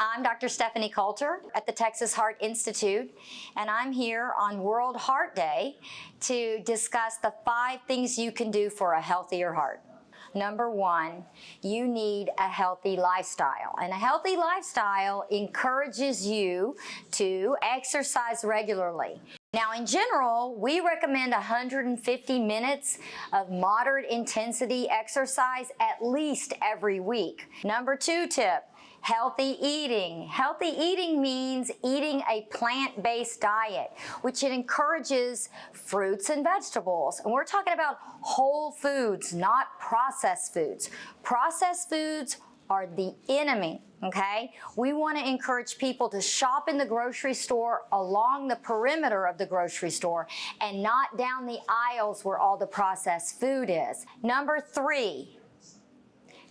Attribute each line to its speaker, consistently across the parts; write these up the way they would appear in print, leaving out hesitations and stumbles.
Speaker 1: I'm Dr. Stephanie Coulter at the Texas Heart Institute, and I'm here on World Heart Day to discuss the 5 things you can do for a healthier heart. Number 1, you need a healthy lifestyle. And a healthy lifestyle encourages you to exercise regularly. Now, in general, we recommend 150 minutes of moderate intensity exercise at least every week. Number 2 tip, healthy eating. Healthy eating means eating a plant-based diet, which it encourages fruits and vegetables. And we're talking about whole foods, not processed foods. Processed foods are the enemy, okay? We want to encourage people to shop in the grocery store along the perimeter of the grocery store and not down the aisles where all the processed food is. Number 3,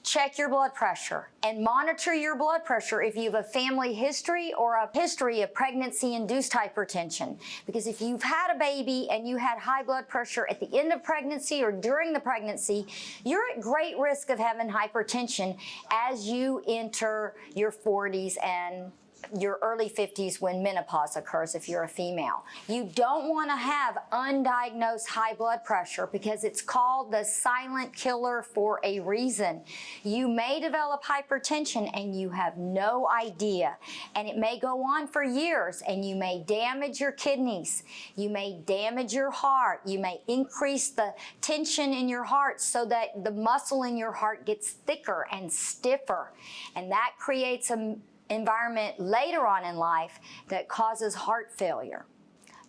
Speaker 1: check your blood pressure and monitor your blood pressure if you have a family history or a history of pregnancy-induced hypertension. Because if you've had a baby and you had high blood pressure at the end of pregnancy or during the pregnancy, you're at great risk of having hypertension as you enter your 40s and your early 50s when menopause occurs if you're a female. You don't want to have undiagnosed high blood pressure because it's called the silent killer for a reason. You may develop hypertension and you have no idea, and it may go on for years, and you may damage your kidneys, you may damage your heart, you may increase the tension in your heart so that the muscle in your heart gets thicker and stiffer, and that creates a environment later on in life that causes heart failure.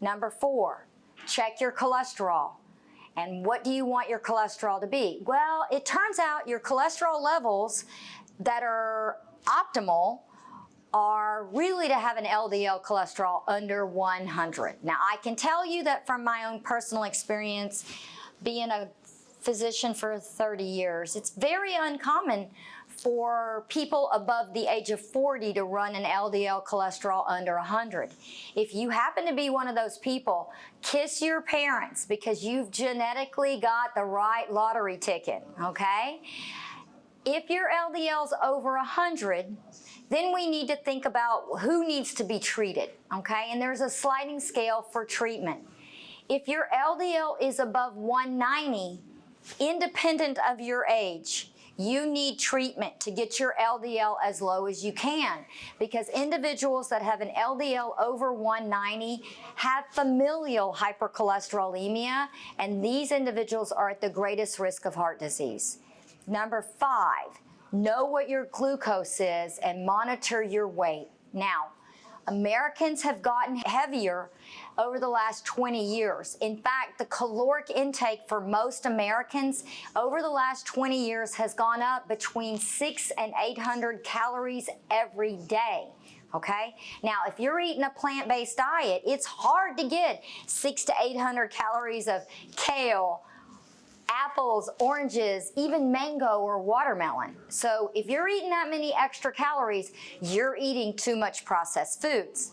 Speaker 1: Number 4, check your cholesterol. And what do you want your cholesterol to be? Well, it turns out your cholesterol levels that are optimal are really to have an LDL cholesterol under 100. Now, I can tell you that from my own personal experience, being a physician for 30 years, it's very uncommon for people above the age of 40 to run an LDL cholesterol under 100. If you happen to be one of those people, kiss your parents because you've genetically got the right lottery ticket, okay? If your LDL's over 100, then we need to think about who needs to be treated, okay? And there's a sliding scale for treatment. If your LDL is above 190, independent of your age, you need treatment to get your LDL as low as you can, because individuals that have an LDL over 190 have familial hypercholesterolemia, and these individuals are at the greatest risk of heart disease. Number 5, know what your glucose is and monitor your weight. Now, Americans have gotten heavier over the last 20 years. In fact, the caloric intake for most Americans over the last 20 years has gone up between 600 and 800 calories every day. Okay? Now, if you're eating a plant-based diet, it's hard to get 600 to 800 calories of kale, apples, oranges, even mango or watermelon. So if you're eating that many extra calories, you're eating too much processed foods.